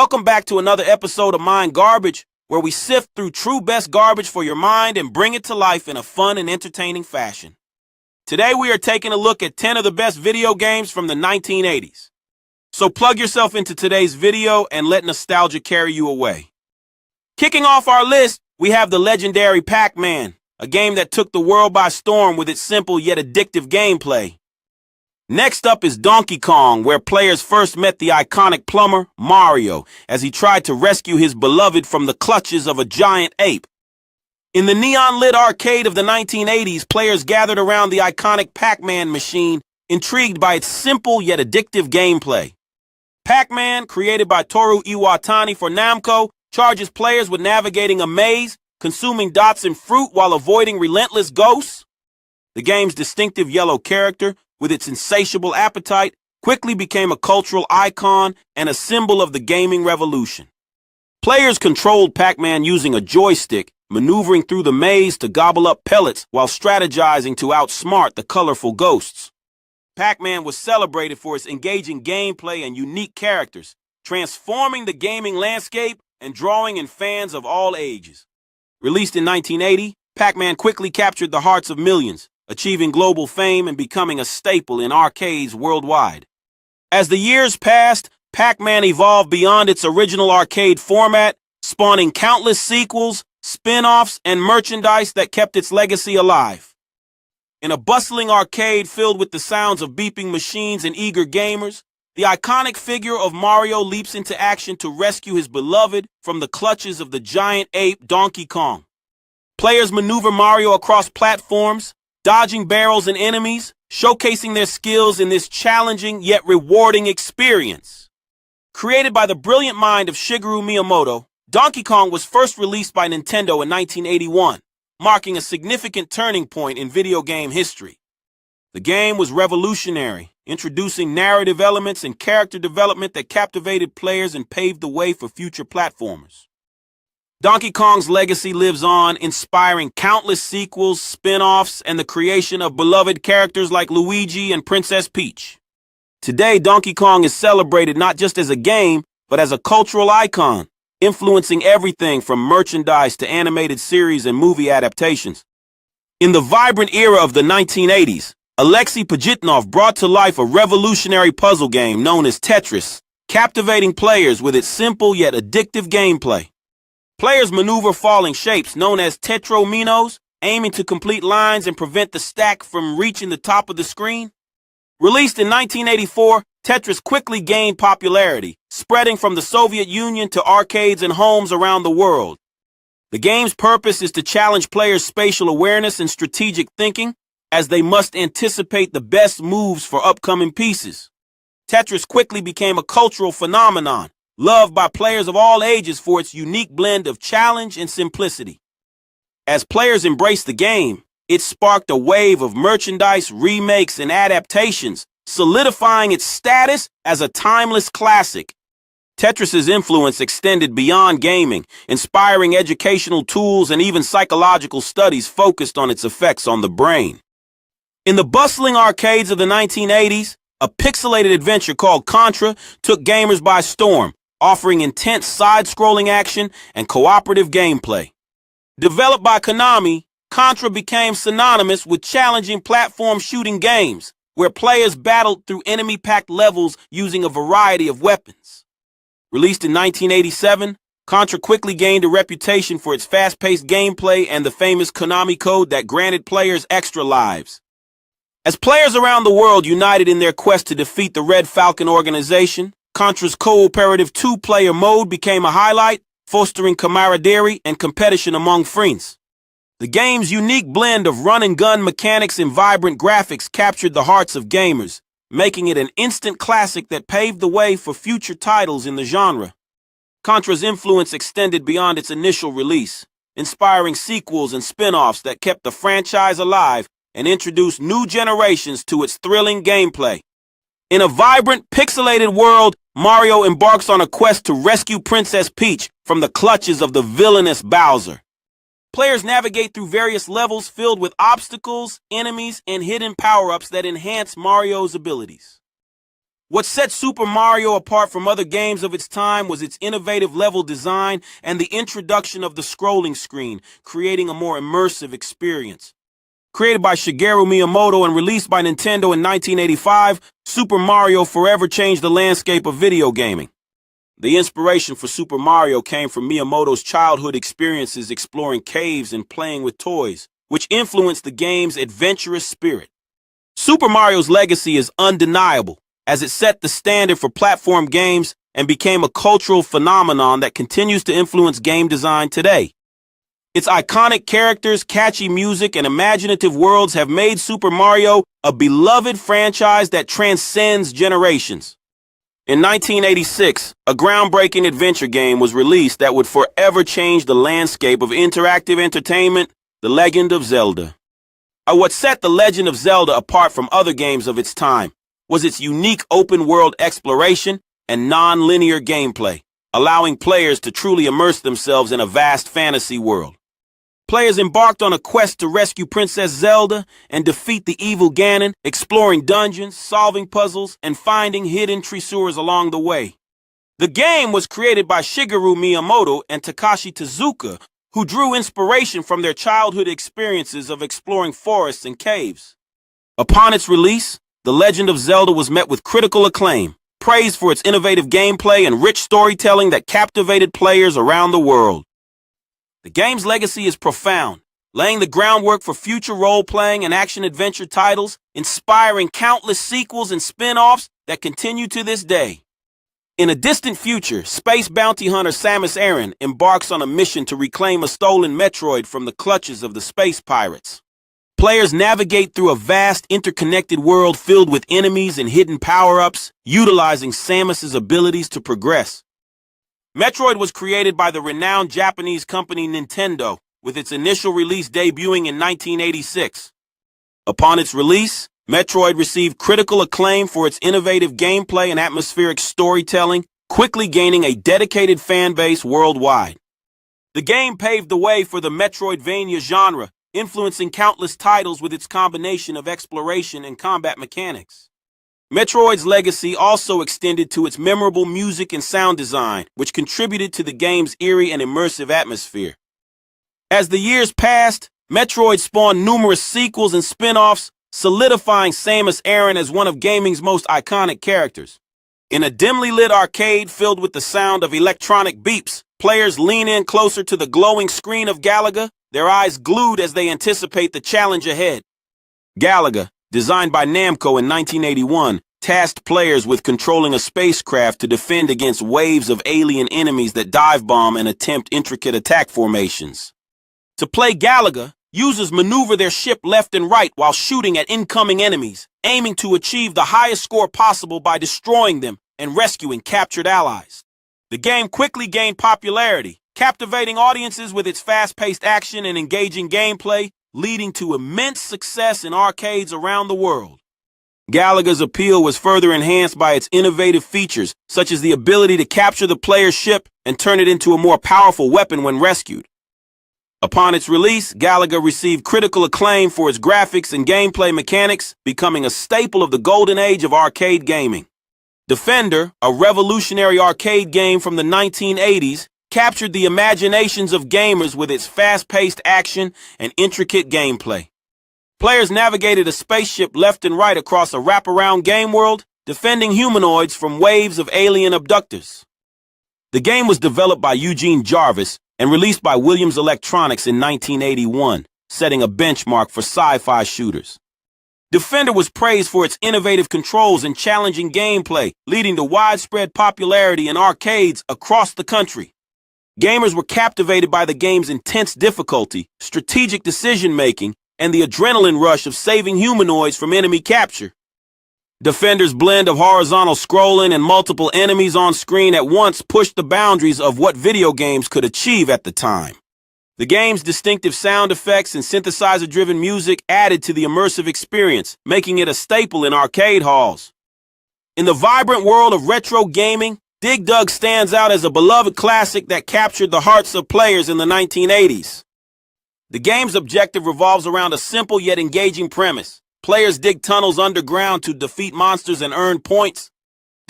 Welcome back to another episode of Mind Garbage, where we sift through true best garbage for your mind and bring it to life in a fun and entertaining fashion. Today we are taking a look at 10 of the best video games from the 1980s. So plug yourself into today's video and let nostalgia carry you away. Kicking off our list, we have the legendary Pac-Man, a game that took the world by storm with its simple yet addictive gameplay. Next up is Donkey Kong, where players first met the iconic plumber, Mario, as he tried to rescue his beloved from the clutches of a giant ape. In the neon-lit arcade of the 1980s, players gathered around the iconic Pac-Man machine, intrigued by its simple yet addictive gameplay. Pac-Man, created by Toru Iwatani for Namco, charges players with navigating a maze, consuming dots and fruit while avoiding relentless ghosts. The game's distinctive yellow character, with its insatiable appetite, quickly became a cultural icon and a symbol of the gaming revolution. Players controlled Pac-Man using a joystick, maneuvering through the maze to gobble up pellets while strategizing to outsmart the colorful ghosts. Pac-Man was celebrated for its engaging gameplay and unique characters, transforming the gaming landscape and drawing in fans of all ages. Released in 1980, Pac-Man quickly captured the hearts of millions, achieving global fame and becoming a staple in arcades worldwide. As the years passed, Pac-Man evolved beyond its original arcade format, spawning countless sequels, spin-offs, and merchandise that kept its legacy alive. In a bustling arcade filled with the sounds of beeping machines and eager gamers, the iconic figure of Mario leaps into action to rescue his beloved from the clutches of the giant ape Donkey Kong. Players maneuver Mario across platforms, dodging barrels and enemies, showcasing their skills in this challenging yet rewarding experience. Created by the brilliant mind of Shigeru Miyamoto, Donkey Kong was first released by Nintendo in 1981, marking a significant turning point in video game history. The game was revolutionary, introducing narrative elements and character development that captivated players and paved the way for future platformers. Donkey Kong's legacy lives on, inspiring countless sequels, spin-offs, and the creation of beloved characters like Luigi and Princess Peach. Today, Donkey Kong is celebrated not just as a game, but as a cultural icon, influencing everything from merchandise to animated series and movie adaptations. In the vibrant era of the 1980s, Alexei Pajitnov brought to life a revolutionary puzzle game known as Tetris, captivating players with its simple yet addictive gameplay. Players maneuver falling shapes known as tetrominos, aiming to complete lines and prevent the stack from reaching the top of the screen. Released in 1984, Tetris quickly gained popularity, spreading from the Soviet Union to arcades and homes around the world. The game's purpose is to challenge players' spatial awareness and strategic thinking, as they must anticipate the best moves for upcoming pieces. Tetris quickly became a cultural phenomenon, loved by players of all ages for its unique blend of challenge and simplicity. As players embraced the game, it sparked a wave of merchandise, remakes, and adaptations, solidifying its status as a timeless classic. Tetris's influence extended beyond gaming, inspiring educational tools and even psychological studies focused on its effects on the brain. In the bustling arcades of the 1980s, a pixelated adventure called Contra took gamers by storm, offering intense side-scrolling action and cooperative gameplay. Developed by Konami, Contra became synonymous with challenging platform shooting games, where players battled through enemy-packed levels using a variety of weapons. Released in 1987, Contra quickly gained a reputation for its fast-paced gameplay and the famous Konami code that granted players extra lives. As players around the world united in their quest to defeat the Red Falcon organization, Contra's cooperative two-player mode became a highlight, fostering camaraderie and competition among friends. The game's unique blend of run-and-gun mechanics and vibrant graphics captured the hearts of gamers, making it an instant classic that paved the way for future titles in the genre. Contra's influence extended beyond its initial release, inspiring sequels and spin-offs that kept the franchise alive and introduced new generations to its thrilling gameplay. In a vibrant, pixelated world, Mario embarks on a quest to rescue Princess Peach from the clutches of the villainous Bowser. Players navigate through various levels filled with obstacles, enemies, and hidden power-ups that enhance Mario's abilities. What set Super Mario apart from other games of its time was its innovative level design and the introduction of the scrolling screen, creating a more immersive experience. Created by Shigeru Miyamoto and released by Nintendo in 1985, Super Mario forever changed the landscape of video gaming. The inspiration for Super Mario came from Miyamoto's childhood experiences exploring caves and playing with toys, which influenced the game's adventurous spirit. Super Mario's legacy is undeniable, as it set the standard for platform games and became a cultural phenomenon that continues to influence game design today. Its iconic characters, catchy music, and imaginative worlds have made Super Mario a beloved franchise that transcends generations. In 1986, a groundbreaking adventure game was released that would forever change the landscape of interactive entertainment, The Legend of Zelda. What set The Legend of Zelda apart from other games of its time was its unique open-world exploration and non-linear gameplay, allowing players to truly immerse themselves in a vast fantasy world. Players embarked on a quest to rescue Princess Zelda and defeat the evil Ganon, exploring dungeons, solving puzzles, and finding hidden treasures along the way. The game was created by Shigeru Miyamoto and Takashi Tezuka, who drew inspiration from their childhood experiences of exploring forests and caves. Upon its release, The Legend of Zelda was met with critical acclaim, praised for its innovative gameplay and rich storytelling that captivated players around the world. The game's legacy is profound, laying the groundwork for future role-playing and action-adventure titles, inspiring countless sequels and spin-offs that continue to this day. In a distant future, space bounty hunter Samus Aran embarks on a mission to reclaim a stolen Metroid from the clutches of the space pirates. Players navigate through a vast, interconnected world filled with enemies and hidden power-ups, utilizing Samus's abilities to progress. Metroid was created by the renowned Japanese company Nintendo, with its initial release debuting in 1986. Upon its release, Metroid received critical acclaim for its innovative gameplay and atmospheric storytelling, quickly gaining a dedicated fan base worldwide. The game paved the way for the Metroidvania genre, influencing countless titles with its combination of exploration and combat mechanics. Metroid's legacy also extended to its memorable music and sound design, which contributed to the game's eerie and immersive atmosphere. As the years passed, Metroid spawned numerous sequels and spin-offs, solidifying Samus Aran as one of gaming's most iconic characters. In a dimly lit arcade filled with the sound of electronic beeps, players lean in closer to the glowing screen of Galaga, their eyes glued as they anticipate the challenge ahead. Galaga, designed by Namco in 1981, tasked players with controlling a spacecraft to defend against waves of alien enemies that dive-bomb and attempt intricate attack formations. To play Galaga, users maneuver their ship left and right while shooting at incoming enemies, aiming to achieve the highest score possible by destroying them and rescuing captured allies. The game quickly gained popularity, captivating audiences with its fast-paced action and engaging gameplay, leading to immense success in arcades around the world. Galaga's appeal was further enhanced by its innovative features, such as the ability to capture the player's ship and turn it into a more powerful weapon when rescued. Upon its release, Galaga received critical acclaim for its graphics and gameplay mechanics, becoming a staple of the golden age of arcade gaming. Defender, a revolutionary arcade game from the 1980s, captured the imaginations of gamers with its fast-paced action and intricate gameplay. Players navigated a spaceship left and right across a wraparound game world, defending humanoids from waves of alien abductors. The game was developed by Eugene Jarvis and released by Williams Electronics in 1981, setting a benchmark for sci-fi shooters. Defender was praised for its innovative controls and challenging gameplay, leading to widespread popularity in arcades across the country. Gamers were captivated by the game's intense difficulty, strategic decision-making, and the adrenaline rush of saving humanoids from enemy capture. Defender's blend of horizontal scrolling and multiple enemies on screen at once pushed the boundaries of what video games could achieve at the time. The game's distinctive sound effects and synthesizer-driven music added to the immersive experience, making it a staple in arcade halls. In the vibrant world of retro gaming, Dig Dug stands out as a beloved classic that captured the hearts of players in the 1980s. The game's objective revolves around a simple yet engaging premise. Players dig tunnels underground to defeat monsters and earn points.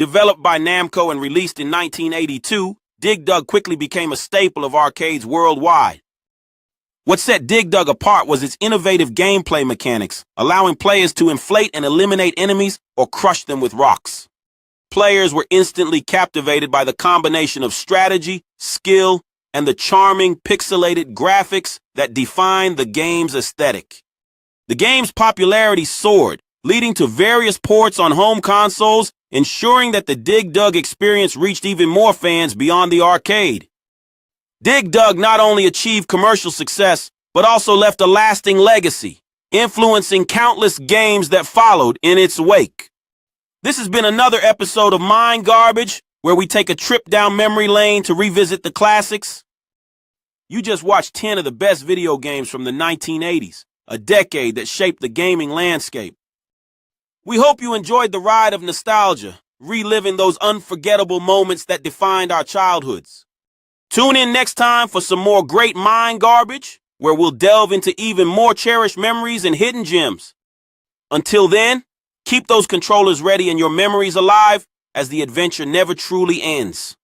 Developed by Namco and released in 1982, Dig Dug quickly became a staple of arcades worldwide. What set Dig Dug apart was its innovative gameplay mechanics, allowing players to inflate and eliminate enemies or crush them with rocks. Players were instantly captivated by the combination of strategy, skill, and the charming pixelated graphics that defined the game's aesthetic. The game's popularity soared, leading to various ports on home consoles, ensuring that the Dig Dug experience reached even more fans beyond the arcade. Dig Dug not only achieved commercial success, but also left a lasting legacy, influencing countless games that followed in its wake. This has been another episode of Mind Garbage, where we take a trip down memory lane to revisit the classics. You just watched 10 of the best video games from the 1980s, a decade that shaped the gaming landscape. We hope you enjoyed the ride of nostalgia, reliving those unforgettable moments that defined our childhoods. Tune in next time for some more great Mind Garbage, where we'll delve into even more cherished memories and hidden gems. Until then, keep those controllers ready and your memories alive, as the adventure never truly ends.